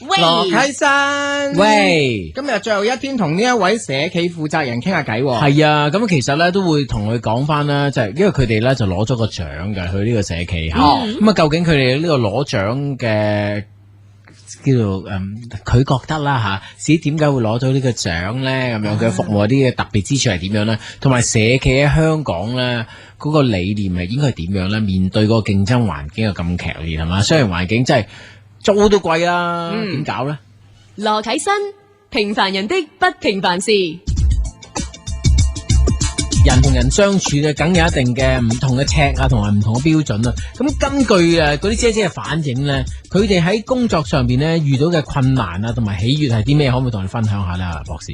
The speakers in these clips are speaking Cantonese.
羅啟新，喂，今日最後一天同呢一位社企負責人傾下偈。係啊，咁其實咧都會同佢講翻啦，就係因為佢哋咧就攞咗個獎嘅，佢呢個社企嚇。咁啊，究竟佢哋呢個攞獎嘅叫做佢覺得啦嚇，自己點解會攞到呢個獎咧？咁樣佢服務啲嘅特別之處係點樣咧？同埋社企喺香港咧嗰個理念係應該係點樣咧？面對嗰個競爭環境又咁劇烈係嘛？商業環境真係租都貴啦，點搞咧？羅啟新，平凡人的不平凡事。人同人相處嘅，梗有一定嘅唔同嘅尺啊，同埋唔同嘅標準啊。咁根據嗰啲姐姐嘅反映咧，佢哋喺工作上邊咧遇到嘅困難啊，同埋喜悅係啲咩？可唔可以同你分享下咧，博士？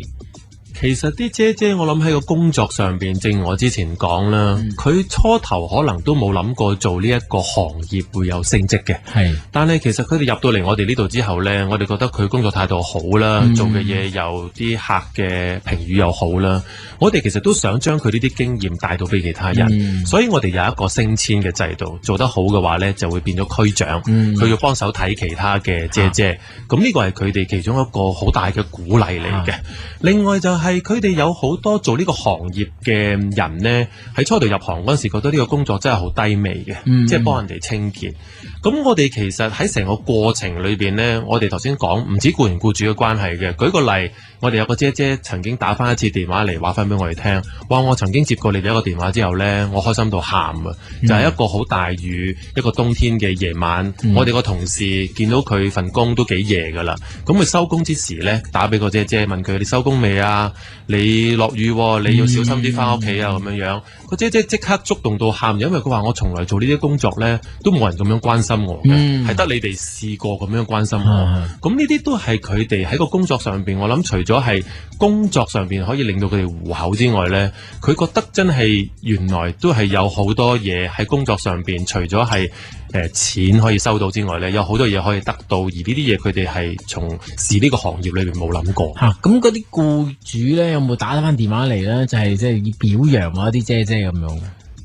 其實啲姐姐我諗喺個工作上邊，正如我之前講啦，佢初頭可能都冇諗過做呢一個行業會有升職嘅。係，但係其實佢哋入到嚟我哋呢度之後呢，我哋覺得佢工作態度好啦，做嘅嘢又啲客嘅評語又好啦，我哋其實都想將佢呢啲經驗帶到俾其他人，所以我哋有一個升遷嘅制度，做得好嘅話呢，就會變咗區長，佢要幫手睇其他嘅姐姐，咁呢個係佢哋其中一個好大嘅鼓勵嚟嘅。另外就係佢哋有好多做呢個行業嘅人呢，喺初度入行嗰陣時覺得呢個工作真係好低微嘅，即係幫人哋清潔。咁我哋其實喺成個過程裏邊呢，我哋頭先講唔止僱員僱主嘅關係嘅。舉個例，我哋有個姐姐曾經打翻一次電話嚟話翻俾我哋聽，話我曾經接過你哋一個電話之後呢，我開心到喊啊！就係一個好大雨，一個冬天嘅夜晚，我哋個同事見到佢份工都幾夜噶啦，咁佢收工之時呢，打俾個姐姐問佢：你收工未啊？你落雨喎，你要小心啲翻屋企啊！咁樣樣，個姐姐即刻觸動到喊，因為佢話我從來做呢啲工作呢，都冇人咁樣關心我嘅，係得你哋試過咁樣關心我。咁呢啲都係佢哋喺個工作上邊，我諗除咗係工作上邊可以令到佢哋糊口之外呢，佢覺得真係原來都係有好多嘢喺工作上邊，除咗係錢可以收到之外呢，有好多嘢可以得到，而呢啲嘢佢哋係從事呢個行業裏邊冇諗過。咁嗰啲僱主呢，有冇打得翻電話嚟呢？就係即係要表揚一啲姐姐咁樣嘅。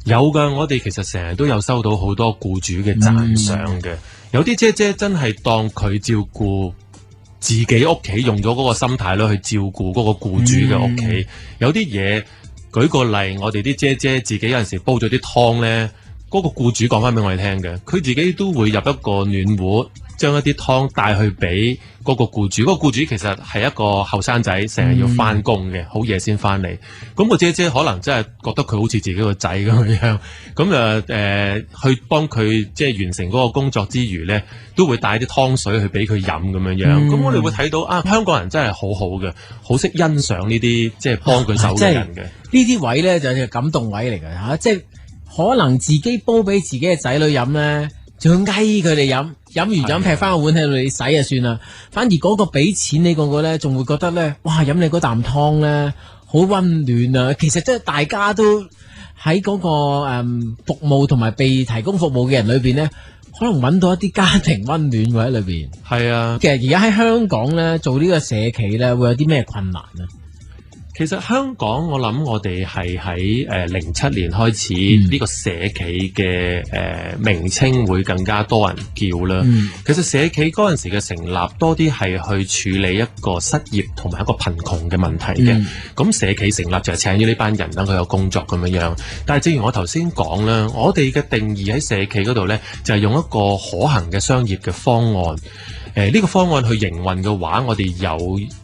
有噶，我哋其實成日都有收到好多僱主嘅讚賞嘅。有啲姐姐真係當佢照顧自己屋企，用咗嗰個心態咧去照顧嗰個僱主嘅屋企。有啲嘢，舉個例，我哋啲姐姐自己有陣時煲咗啲湯呢，嗰個僱主講翻俾我哋聽嘅，佢自己都會入一個暖壺，將一啲湯帶去俾嗰個僱主。嗰個僱主其實係一個後生仔，成日要翻工嘅，好夜先翻嚟。咁個姐姐可能真係覺得佢好似自己個仔咁樣，咁去幫佢即係完成嗰個工作之餘呢，都會帶啲湯水去俾佢飲咁樣樣。咁我哋會睇到啊，香港人真係好好嘅，好識欣賞呢啲即係幫佢手嘅人嘅。呢啲位呢，就係感動位嚟嘅嚇，即係可能自己煲俾自己嘅仔女飲呢，仲要翳佢哋飲，飲完飲劈翻個碗喺度你洗就算啦。反而嗰個俾錢你嗰個咧，仲會覺得咧，哇！飲你嗰啖湯咧，好温暖啊！其實即係大家都喺嗰個服務同埋被提供服務嘅人裏邊咧，可能揾到一啲家庭温暖喎喺裏邊。係啊，其實而家喺香港咧做呢個社企咧，會有啲咩困難啊？其實香港我諗我哋係喺07年開始呢個社企嘅名稱會更加多人叫啦。其實社企嗰陣時嘅成立多啲係去處理一個失業同埋一個貧窮嘅問題嘅。咁社企成立就係請咗呢班人等佢有工作咁樣樣。但係正如我頭先講啦，我哋嘅定義喺社企嗰度呢，就係用一個可行嘅商業嘅方案。呢個方案去營運嘅話，我哋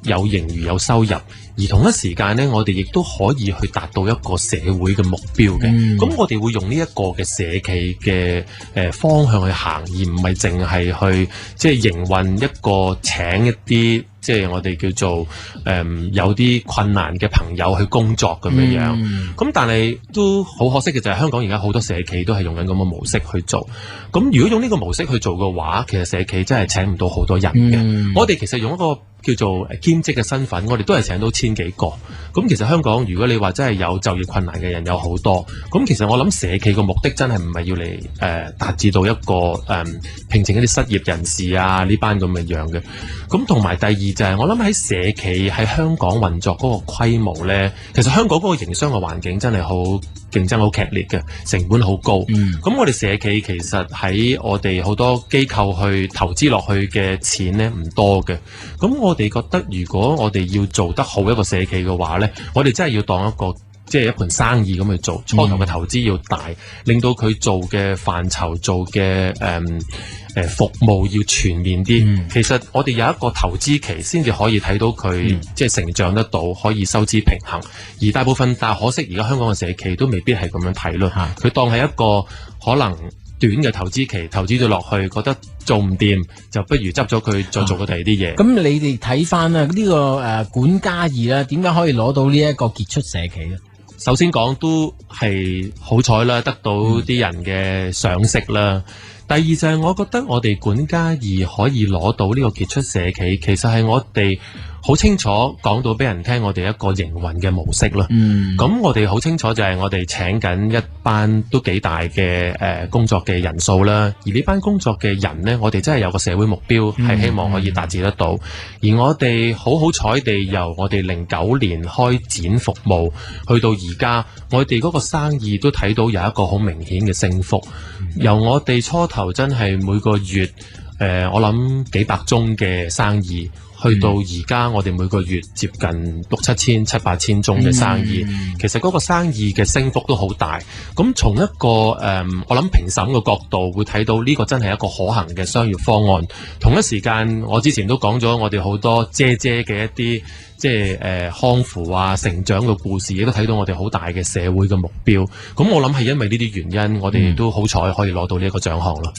有盈餘有收入，而同一時間呢，我哋亦都可以去達到一個社會嘅目標嘅。咁我哋會用呢一個嘅社企嘅方向去行，而唔係淨係去即係營運一個請一啲即係我哋叫做有啲困難嘅朋友去工作咁樣樣。咁但係都好可惜嘅就係香港而家好多社企都係用緊咁嘅模式去做。咁如果用呢個模式去做嘅話，其實社企真係請唔到好多人嘅。我哋其實用一個叫做兼職嘅身份，我哋都係請到1000幾個。咁其實香港如果你話真係有就業困難嘅人有好多，咁其實我諗社企個目的真係唔係要嚟達至到一個聘請一啲失業人士啊呢班咁嘅樣嘅。咁同埋第二就係我諗喺社企喺香港運作嗰個規模呢，其實香港嗰個營商嘅環境真係好競爭好劇烈嘅，成本好高。咁我哋社企其實喺我哋好多機構去投資落去嘅錢呢唔多嘅。咁我哋覺得如果我哋要做得好一個社企嘅話呢，我哋真係要當一個即係一盤生意咁去做，初頭嘅投資要大，令到佢做嘅範疇、做嘅服務要全面啲。其實我哋有一個投資期先至可以睇到佢即係成長得到，可以收支平衡。而大部分，但係可惜而家香港嘅社企都未必係咁樣睇咯。佢當係一個可能短嘅投資期，投資咗落去，覺得做唔掂，就不如執咗佢，再做個第二啲嘢。咁你哋睇翻呢個管家二咧，點解可以攞到呢一個傑出社企咧？首先講都係好彩啦，得到啲人嘅賞識啦。第二就係我覺得我哋管家二可以攞到呢個傑出社企，其實係我哋好清楚講到俾人聽，我哋一個營運嘅模式啦。咁我哋好清楚就係我哋請緊一班都幾大嘅工作嘅人數啦。而呢班工作嘅人呢，我哋真係有個社會目標，係希望可以達至得到。而我哋好彩地由我哋09年開展服務，去到而家，我哋嗰個生意都睇到有一個好明顯嘅升幅。由我哋初頭真係每個月我諗幾百宗嘅生意，去到而家我哋每個月接近6-7千、7-8千宗嘅生意，其實嗰個生意嘅升幅都好大。咁從一個我諗評審嘅角度會睇到呢個真係一個可行嘅商業方案。同一時間我之前都講咗我哋好多姐姐嘅一啲即係康復啊成長嘅故事，亦都睇到我哋好大嘅社會嘅目標。咁我諗係因為呢啲原因，我哋都好彩可以攞到呢一個獎項咯。